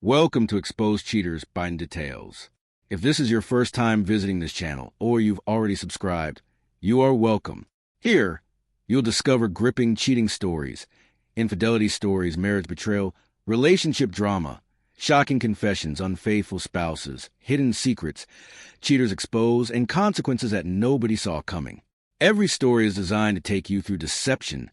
Welcome to Expose Cheaters by Details. If this is your first time visiting this channel, or you've already subscribed, you are welcome. Here, you'll discover gripping cheating stories, infidelity stories, marriage betrayal, relationship drama, shocking confessions, unfaithful spouses, hidden secrets, cheaters exposed, and consequences that nobody saw coming. Every story is designed to take you through deception,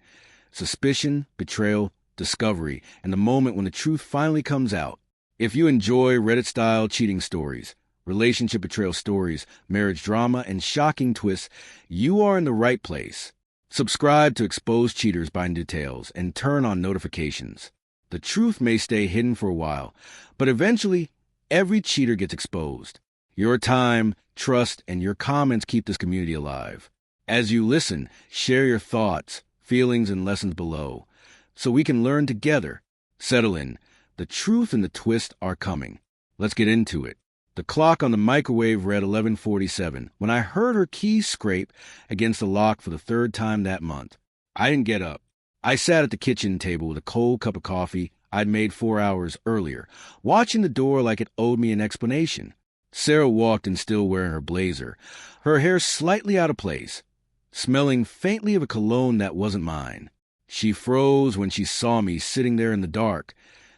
suspicion, betrayal, discovery, and the moment when the truth finally comes out. If you enjoy Reddit-style cheating stories, relationship betrayal stories, marriage drama, and shocking twists, you are in the right place. Subscribe to Expose Cheaters by Details and turn on notifications. The truth may stay hidden for a while, but eventually, every cheater gets exposed. Your time, trust, and your comments keep this community alive. As you listen, share your thoughts, feelings, and lessons below, so we can learn together. Settle in. The truth and the twist are coming. Let's get into it. The clock on the microwave read 11:47 when I heard her keys scrape against the lock for the third time that month. I didn't get up. I sat at the kitchen table with a cold cup of coffee I'd made 4 hours earlier, watching the door like it owed me an explanation. Sarah walked in, still wearing her blazer, her hair slightly out of place, smelling faintly of a cologne that wasn't mine. She froze when she saw me sitting there in the dark,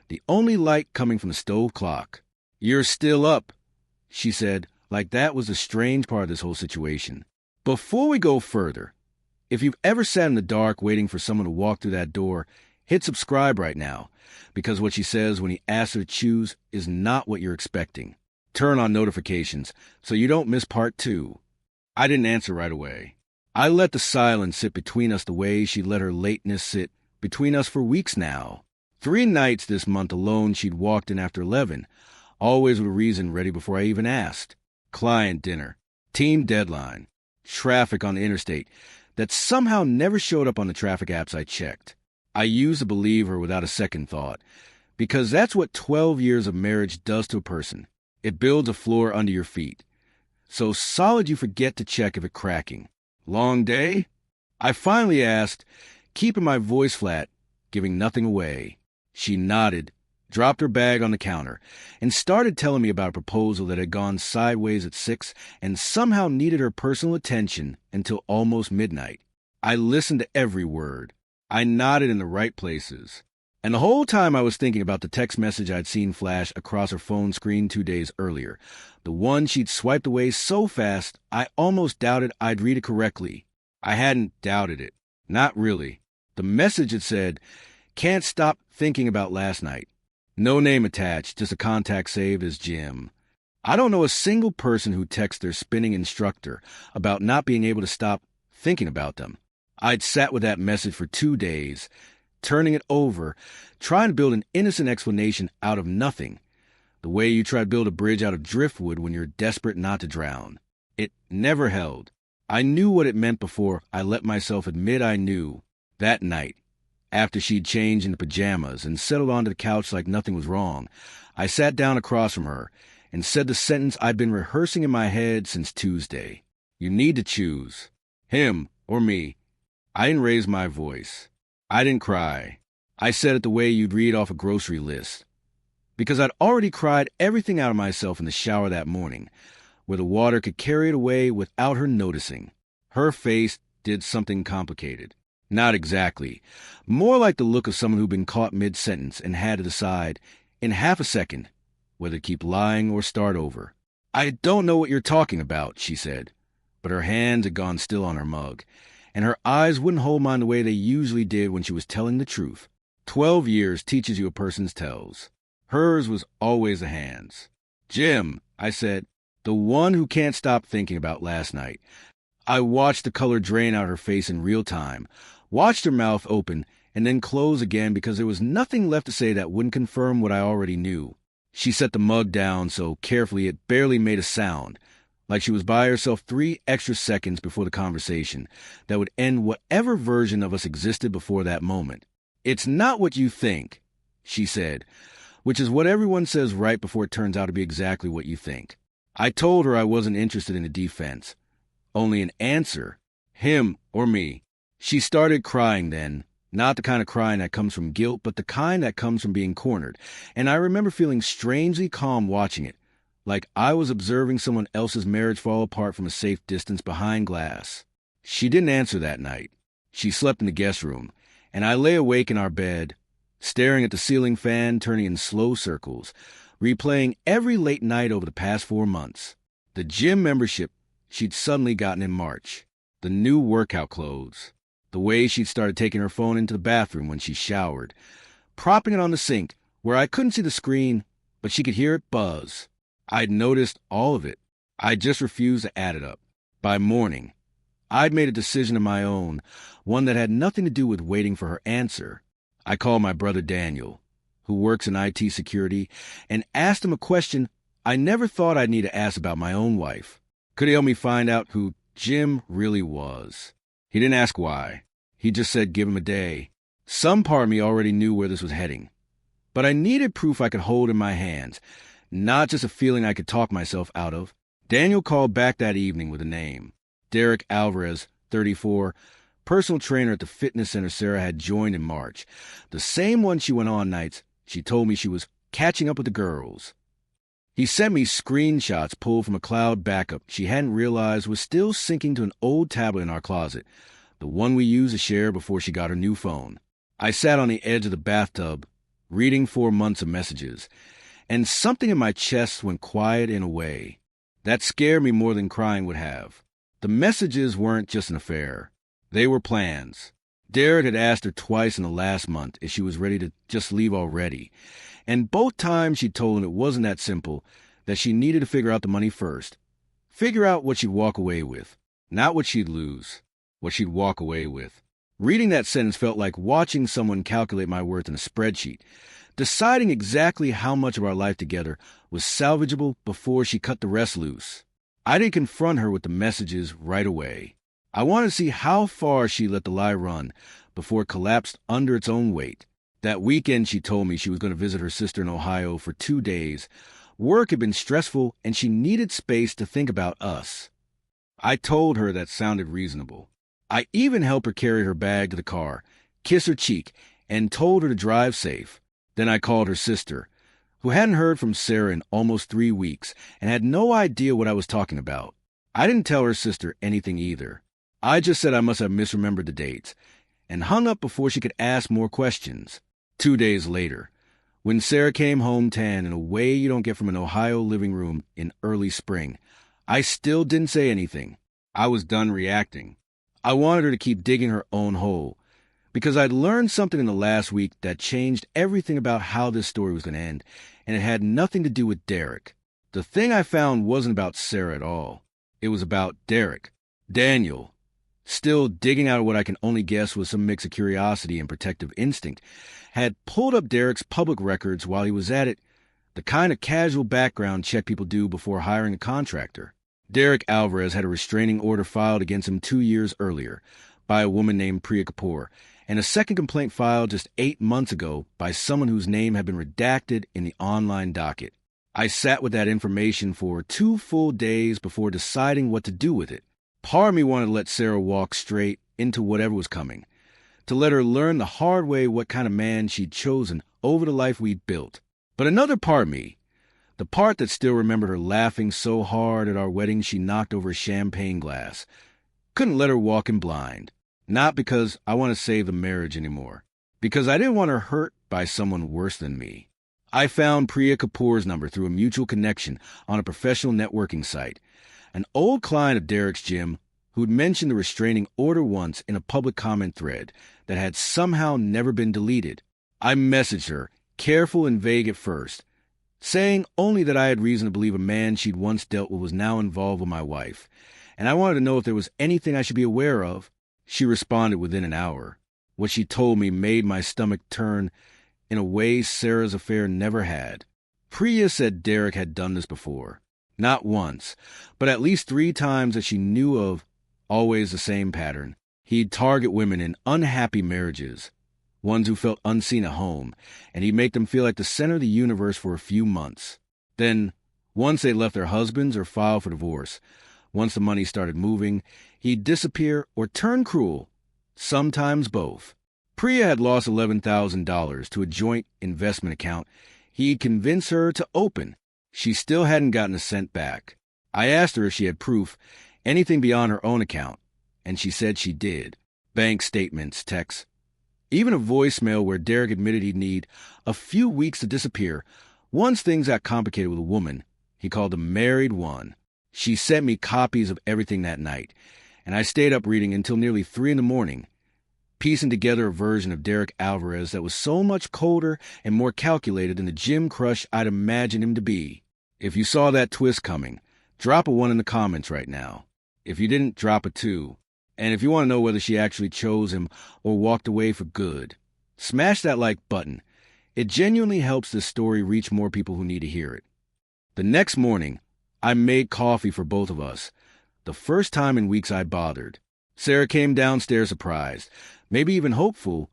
the only light coming from the stove clock. "You're still up," she said, like that was the strange part of this whole situation. Before we go further, if you've ever sat in the dark waiting for someone to walk through that door, hit subscribe right now, because what she says when he asks her to choose is not what you're expecting. Turn on notifications so you don't miss part 2. I didn't answer right away. I let the silence sit between us the way she let her lateness sit between us for weeks now. 3 nights this month alone she'd walked in after 11, always with a reason ready before I even asked. Client dinner, team deadline, traffic on the interstate that somehow never showed up on the traffic apps I checked. I used to believe her without a second thought, because that's what 12 years of marriage does to a person. It builds a floor under your feet, so solid you forget to check if it's cracking. Long day? I finally asked, keeping my voice flat, giving nothing away. She nodded, dropped her bag on the counter, and started telling me about a proposal that had gone sideways at 6 and somehow needed her personal attention until almost midnight. I listened to every word. I nodded in the right places. And the whole time I was thinking about the text message I'd seen flash across her phone screen 2 days earlier, the one she'd swiped away so fast I almost doubted I'd read it correctly. I hadn't doubted it. Not really. The message had said, "Can't stop thinking about last night." No name attached, just a contact saved as Jim. I don't know a single person who texts their spinning instructor about not being able to stop thinking about them. I'd sat with that message for 2 days, turning it over, trying to build an innocent explanation out of nothing, the way you try to build a bridge out of driftwood when you're desperate not to drown. It never held. I knew what it meant before I let myself admit I knew. That night, after she'd changed into pajamas and settled onto the couch like nothing was wrong, I sat down across from her and said the sentence I'd been rehearsing in my head since Tuesday. "You need to choose. Him or me." I didn't raise my voice. I didn't cry. I said it the way you'd read off a grocery list. Because I'd already cried everything out of myself in the shower that morning, where the water could carry it away without her noticing. Her face did something complicated. Not exactly. More like the look of someone who'd been caught mid-sentence and had to decide, in half a second, whether to keep lying or start over. "I don't know what you're talking about," she said, but her hands had gone still on her mug, and her eyes wouldn't hold mine the way they usually did when she was telling the truth. 12 years teaches you a person's tells. Hers was always the hands. "Jim," I said, "the one who can't stop thinking about last night." I watched the color drain out her face in real time, watched her mouth open and then close again because there was nothing left to say that wouldn't confirm what I already knew. She set the mug down so carefully it barely made a sound, like she was by herself 3 extra seconds before the conversation that would end whatever version of us existed before that moment. "It's not what you think," she said, which is what everyone says right before it turns out to be exactly what you think. I told her I wasn't interested in a defense, only an answer. Him or me. She started crying then, Not the kind of crying that comes from guilt, but the kind that comes from being cornered. And I remember feeling strangely calm watching it, like I was observing someone else's marriage fall apart from a safe distance behind glass. She didn't answer that night. She slept in the guest room, and I lay awake in our bed, staring at the ceiling fan turning in slow circles, replaying every late night over the past 4 months. The gym membership she'd suddenly gotten in March, the new workout clothes, the way she'd started taking her phone into the bathroom when she showered, propping it on the sink where I couldn't see the screen, but she could hear it buzz. I'd noticed all of it. I just refused to add it up. By morning, I'd made a decision of my own, one that had nothing to do with waiting for her answer. I called my brother Daniel, who works in IT security, and asked him a question I never thought I'd need to ask about my own wife. Could he help me find out who Jim really was? He didn't ask why. He just said give him a day. Some part of me already knew where this was heading, but I needed proof I could hold in my hands, not just a feeling I could talk myself out of. Daniel called back that evening with a name. Derek Alvarez, 34, personal trainer at the fitness center Sarah had joined in March. The same one she went on nights she told me she was catching up with the girls. He sent me screenshots pulled from a cloud backup she hadn't realized was still syncing to an old tablet in our closet, the one we used to share before she got her new phone. I sat on the edge of the bathtub, reading 4 months of messages, and something in my chest went quiet in a way that scared me more than crying would have. The messages weren't just an affair. They were plans. Derek had asked her twice in the last month if she was ready to just leave already, and both times she told him it wasn't that simple, that she needed to figure out the money first. Figure out what she'd walk away with, not what she'd lose, what she'd walk away with. Reading that sentence felt like watching someone calculate my worth in a spreadsheet, deciding exactly how much of our life together was salvageable before she cut the rest loose. I didn't confront her with the messages right away. I wanted to see how far she let the lie run before it collapsed under its own weight. That weekend she told me she was going to visit her sister in Ohio for 2 days. Work had been stressful and she needed space to think about us. I told her that sounded reasonable. I even helped her carry her bag to the car, kiss her cheek, and told her to drive safe. Then I called her sister, who hadn't heard from Sarah in almost 3 weeks and had no idea what I was talking about. I didn't tell her sister anything either. I just said I must have misremembered the dates, and hung up before she could ask more questions. 2 days later, when Sarah came home tan in a way you don't get from an Ohio living room in early spring, I still didn't say anything. I was done reacting. I wanted her to keep digging her own hole, because I'd learned something in the last week that changed everything about how this story was going to end, and it had nothing to do with Derek. The thing I found wasn't about Sarah at all. It was about Derek. Daniel, still digging out what I can only guess was some mix of curiosity and protective instinct, had pulled up Derek's public records while he was at it, the kind of casual background check people do before hiring a contractor. Derek Alvarez had a restraining order filed against him 2 years earlier by a woman named Priya Kapoor, and a second complaint filed just 8 months ago by someone whose name had been redacted in the online docket. I sat with that information for 2 full days before deciding what to do with it. Part of me wanted to let Sarah walk straight into whatever was coming, to let her learn the hard way what kind of man she'd chosen over the life we'd built. But another part of me, the part that still remembered her laughing so hard at our wedding she knocked over a champagne glass, couldn't let her walk in blind. Not because I want to save the marriage anymore, because I didn't want her hurt by someone worse than me. I found Priya Kapoor's number through a mutual connection on a professional networking site, an old client of Derek's gym who'd mentioned the restraining order once in a public comment thread that had somehow never been deleted. I messaged her, careful and vague at first, saying only that I had reason to believe a man she'd once dealt with was now involved with my wife, and I wanted to know if there was anything I should be aware of. She responded within an hour. What she told me made my stomach turn in a way Sarah's affair never had. Priya said Derek had done this before. Not once, but at least 3 times that she knew of, always the same pattern. He'd target women in unhappy marriages, ones who felt unseen at home, and he'd make them feel like the center of the universe for a few months. Then, once they left their husbands or filed for divorce, once the money started moving, he'd disappear or turn cruel, sometimes both. Priya had lost $11,000 to a joint investment account he'd convinced her to open. She still hadn't gotten a cent back. I asked her if she had proof, anything beyond her own account, and she said she did. Bank statements, texts, even a voicemail where Derek admitted he'd need a few weeks to disappear. Once things got complicated with a woman he called a married one. She sent me copies of everything that night, and I stayed up reading until nearly 3 a.m, piecing together a version of Derek Alvarez that was so much colder and more calculated than the gym crush I'd imagined him to be. If you saw that twist coming, drop a 1 in the comments right now. If you didn't, drop a 2. And if you want to know whether she actually chose him or walked away for good, smash that like button. It genuinely helps this story reach more people who need to hear it. The next morning, I made coffee for both of us. The first time in weeks I bothered. Sarah came downstairs surprised, maybe even hopeful,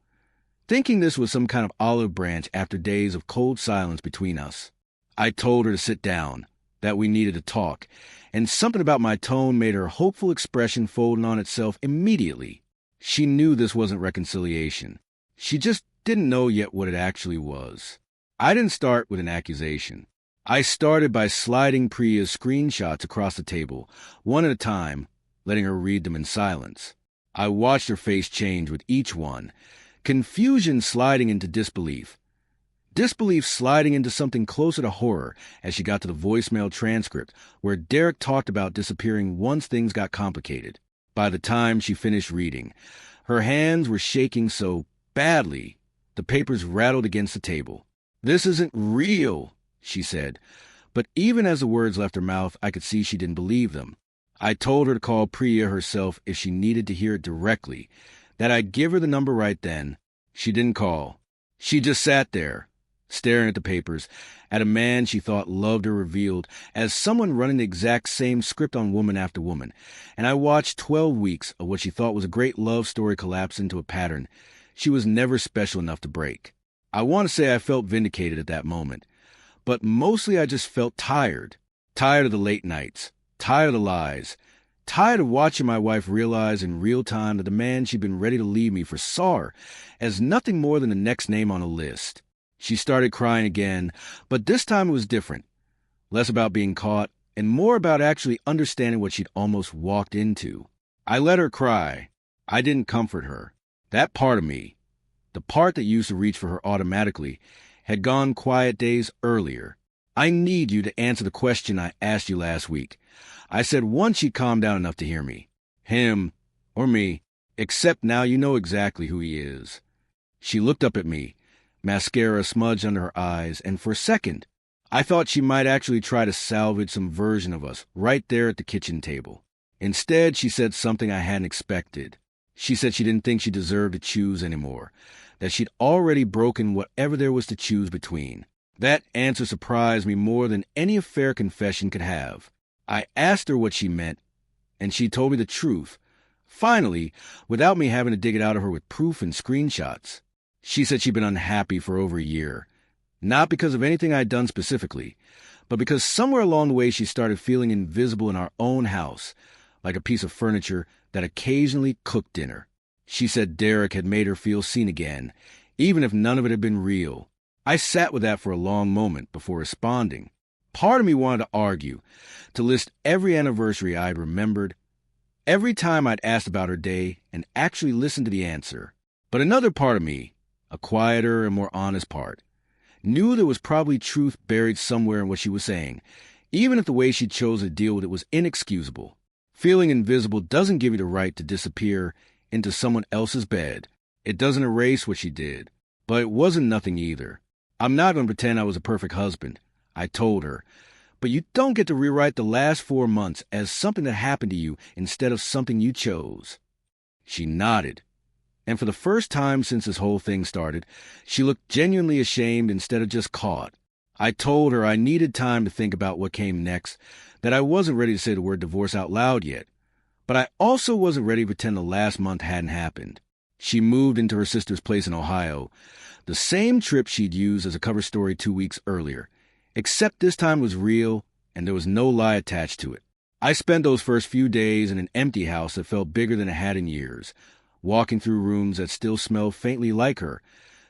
thinking this was some kind of olive branch after days of cold silence between us. I told her to sit down, that we needed to talk, and something about my tone made her hopeful expression fold on itself immediately. She knew this wasn't reconciliation. She just didn't know yet what it actually was. I didn't start with an accusation. I started by sliding Priya's screenshots across the table, one at a time, letting her read them in silence. I watched her face change with each one, confusion sliding into disbelief. Disbelief sliding into something closer to horror as she got to the voicemail transcript where Derek talked about disappearing once things got complicated. By the time she finished reading, her hands were shaking so badly the papers rattled against the table. "This isn't real," she said, but even as the words left her mouth, I could see she didn't believe them. I told her to call Priya herself if she needed to hear it directly, that I'd give her the number right then. She didn't call. She just sat there, staring at the papers, at a man she thought loved her revealed as someone running the exact same script on woman after woman, and I watched 12 weeks of what she thought was a great love story collapse into a pattern she was never special enough to break. I want to say I felt vindicated at that moment, but mostly I just felt tired. Tired of the late nights, tired of the lies, tired of watching my wife realize in real time that the man she'd been ready to leave me for saw her as nothing more than the next name on a list. She started crying again, but this time it was different. Less about being caught and more about actually understanding what she'd almost walked into. I let her cry. I didn't comfort her. That part of me, the part that used to reach for her automatically, had gone quiet days earlier. "I need you to answer the question I asked you last week," I said once she'd calmed down enough to hear me. "Him, or me, except now you know exactly who he is." She looked up at me, mascara smudged under her eyes, and for a second, I thought she might actually try to salvage some version of us right there at the kitchen table. Instead, she said something I hadn't expected. She said she didn't think she deserved to choose anymore, that she'd already broken whatever there was to choose between. That answer surprised me more than any fair confession could have. I asked her what she meant, and she told me the truth, finally, without me having to dig it out of her with proof and screenshots. She said she'd been unhappy for over a year, not because of anything I'd done specifically, but because somewhere along the way she started feeling invisible in our own house, like a piece of furniture that occasionally cooked dinner. She said Derek had made her feel seen again, even if none of it had been real. I sat with that for a long moment before responding. Part of me wanted to argue, to list every anniversary I'd remembered, every time I'd asked about her day, and actually listen to the answer. But another part of me, a quieter and more honest part, knew there was probably truth buried somewhere in what she was saying, even if the way she chose to deal with it was inexcusable. Feeling invisible doesn't give you the right to disappear into someone else's bed. It doesn't erase what she did, but it wasn't nothing either. I'm not going to pretend I was a perfect husband, I told her, but you don't get to rewrite the last 4 months as something that happened to you instead of something you chose. She nodded, and for the first time since this whole thing started, she looked genuinely ashamed instead of just caught. I told her I needed time to think about what came next, that I wasn't ready to say the word divorce out loud yet, but I also wasn't ready to pretend the last month hadn't happened. She moved into her sister's place in Ohio, the same trip she'd used as a cover story 2 weeks earlier, except this time was real and there was no lie attached to it. I spent those first few days in an empty house that felt bigger than it had in years, walking through rooms that still smell faintly like her,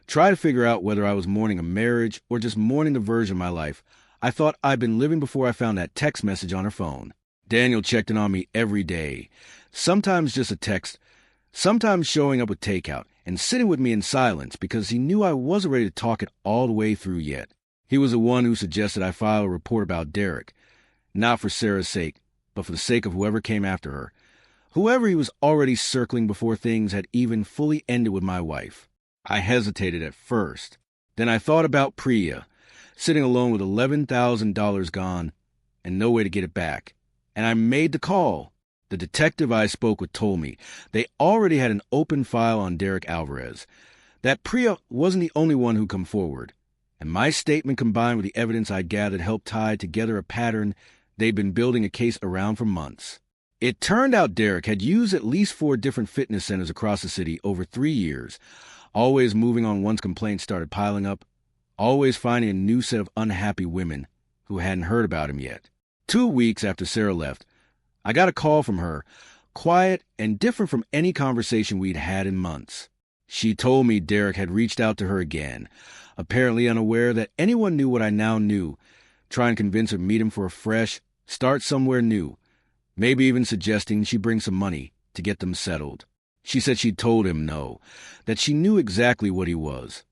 try to figure out whether I was mourning a marriage or just mourning the version of my life I thought I'd been living before I found that text message on her phone. Daniel checked in on me every day, sometimes just a text, sometimes showing up with takeout and sitting with me in silence because he knew I wasn't ready to talk it all the way through yet. He was the one who suggested I file a report about Derek, not for Sarah's sake, but for the sake of whoever came after her, whoever he was already circling before things had even fully ended with my wife. I hesitated at first. Then I thought about Priya, sitting alone with $11,000 gone and no way to get it back. And I made the call. The detective I spoke with told me they already had an open file on Derek Alvarez, that Priya wasn't the only one who come forward, and my statement combined with the evidence I gathered helped tie together a pattern they'd been building a case around for months. It turned out Derek had used at least 4 different fitness centers across the city over 3 years, always moving on once complaints started piling up, always finding a new set of unhappy women who hadn't heard about him yet. 2 weeks after Sarah left, I got a call from her, quiet and different from any conversation we'd had in months. She told me Derek had reached out to her again, apparently unaware that anyone knew what I now knew, trying to convince her to meet him for a fresh, start somewhere new, maybe even suggesting she bring some money to get them settled. She said she'd told him no, that she knew exactly what he was,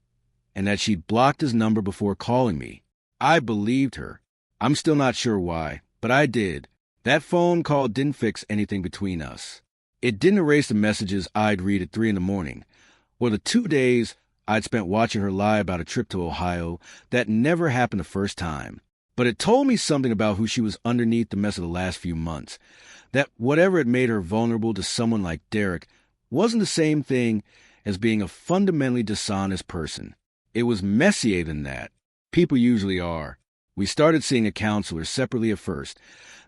and that she'd blocked his number before calling me. I believed her. I'm still not sure why, but I did. That phone call didn't fix anything between us. It didn't erase the messages I'd read at 3 a.m, or the 2 days I'd spent watching her lie about a trip to Ohio that never happened the first time. But it told me something about who she was underneath the mess of the last few months, that whatever had made her vulnerable to someone like Derek wasn't the same thing as being a fundamentally dishonest person. It was messier than that. People usually are. We started seeing a counselor separately at first,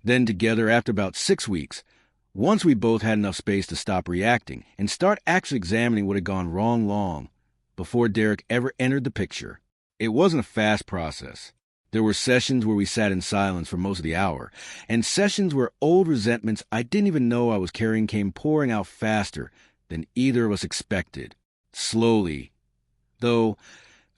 then together after about 6 weeks, once we both had enough space to stop reacting and start actually examining what had gone wrong long before Derek ever entered the picture. It wasn't a fast process. There were sessions where we sat in silence for most of the hour, and sessions where old resentments I didn't even know I was carrying came pouring out faster than either of us expected. Slowly, though,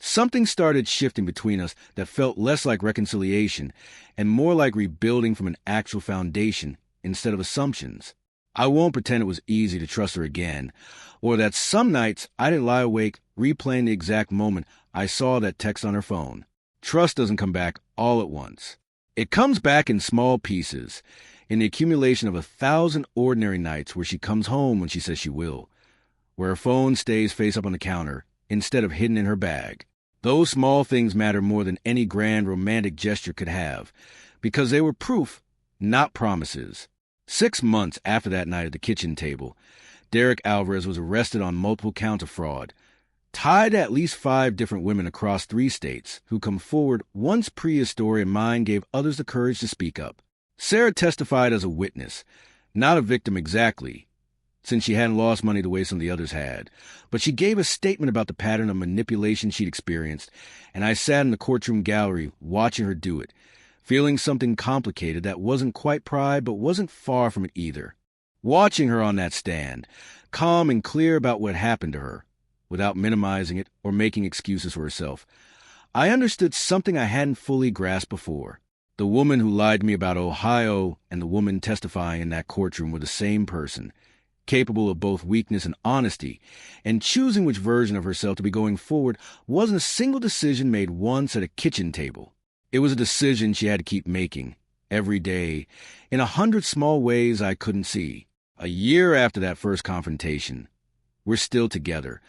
something started shifting between us that felt less like reconciliation and more like rebuilding from an actual foundation instead of assumptions. I won't pretend it was easy to trust her again, or that some nights I didn't lie awake replaying the exact moment I saw that text on her phone. Trust doesn't come back all at once. It comes back in small pieces, in the accumulation of 1,000 ordinary nights where she comes home when she says she will, where her phone stays face up on the counter instead of hidden in her bag. Those small things matter more than any grand romantic gesture could have, because they were proof, not promises. 6 months after that night at the kitchen table, Derek Alvarez was arrested on multiple counts of fraud, tied to at least 5 different women across 3 states who come forward once Priya's story and mine gave others the courage to speak up. Sarah testified as a witness, not a victim exactly, since she hadn't lost money the way some of the others had, but she gave a statement about the pattern of manipulation she'd experienced, and I sat in the courtroom gallery watching her do it, feeling something complicated that wasn't quite pride but wasn't far from it either. Watching her on that stand, calm and clear about what happened to her, without minimizing it or making excuses for herself, I understood something I hadn't fully grasped before. The woman who lied to me about Ohio and the woman testifying in that courtroom were the same person, capable of both weakness and honesty, and choosing which version of herself to be going forward wasn't a single decision made once at a kitchen table. It was a decision she had to keep making, every day, in 100 small ways I couldn't see. A year after that first confrontation, we're still together,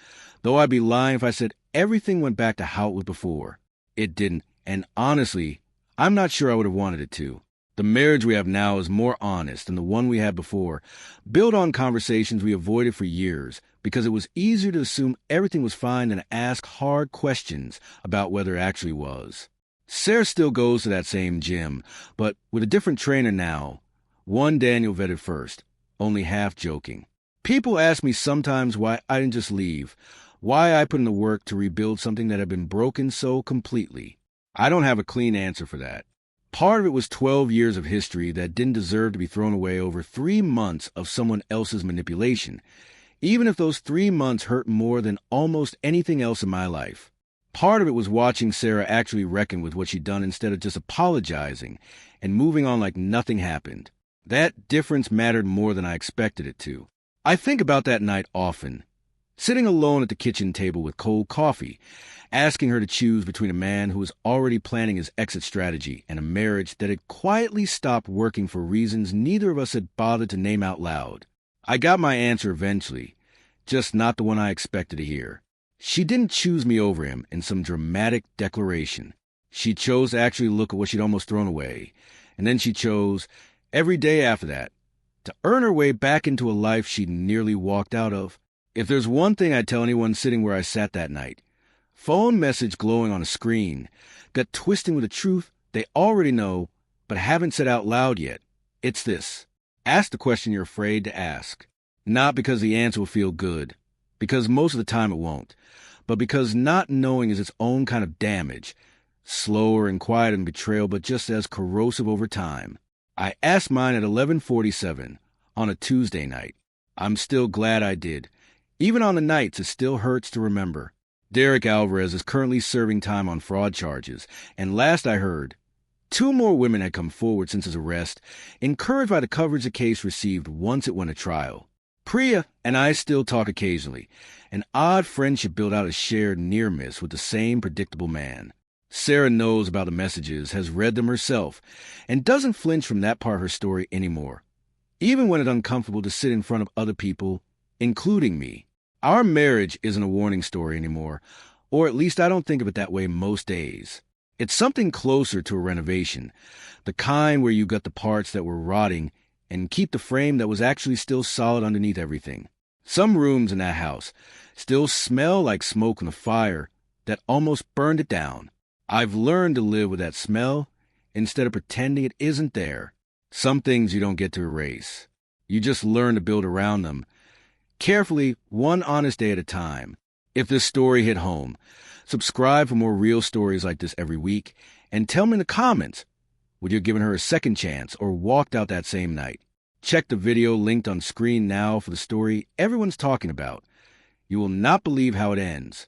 though I'd be lying if I said everything went back to how it was before. It didn't, and honestly, I'm not sure I would have wanted it to. The marriage we have now is more honest than the one we had before, built on conversations we avoided for years because it was easier to assume everything was fine than to ask hard questions about whether it actually was. Sarah still goes to that same gym, but with a different trainer now, one Daniel vetted first, only half joking. People ask me sometimes why I didn't just leave, why I put in the work to rebuild something that had been broken so completely. I don't have a clean answer for that. Part of it was 12 years of history that didn't deserve to be thrown away over 3 months of someone else's manipulation, even if those 3 months hurt more than almost anything else in my life. Part of it was watching Sarah actually reckon with what she'd done instead of just apologizing and moving on like nothing happened. That difference mattered more than I expected it to. I think about that night often, sitting alone at the kitchen table with cold coffee, asking her to choose between a man who was already planning his exit strategy and a marriage that had quietly stopped working for reasons neither of us had bothered to name out loud. I got my answer eventually, just not the one I expected to hear. She didn't choose me over him in some dramatic declaration. She chose to actually look at what she'd almost thrown away, and then she chose, every day after that, to earn her way back into a life she'd nearly walked out of. If there's one thing I'd tell anyone sitting where I sat that night, phone message glowing on a screen, gut twisting with a truth they already know but haven't said out loud yet, it's this. Ask the question you're afraid to ask. Not because the answer will feel good, because most of the time it won't, but because not knowing is its own kind of damage, slower and quieter than betrayal, but just as corrosive over time. I asked mine at 11:47 on a Tuesday night. I'm still glad I did. Even on the nights it still hurts to remember. Derek Alvarez is currently serving time on fraud charges, and last I heard, 2 more women had come forward since his arrest, encouraged by the coverage the case received once it went to trial. Priya and I still talk occasionally, an odd friendship built out of shared near-miss with the same predictable man. Sarah knows about the messages, has read them herself, and doesn't flinch from that part of her story anymore, even when it's uncomfortable to sit in front of other people, including me. Our marriage isn't a warning story anymore, or at least I don't think of it that way most days. It's something closer to a renovation, the kind where you got the parts that were rotting and keep the frame that was actually still solid underneath everything. Some rooms in that house still smell like smoke from the fire that almost burned it down. I've learned to live with that smell instead of pretending it isn't there. Some things you don't get to erase. You just learn to build around them, carefully, one honest day at a time. If this story hit home, subscribe for more real stories like this every week, and tell me in the comments, would you have given her a second chance or walked out that same night? Check the video linked on screen now for the story everyone's talking about. You will not believe how it ends.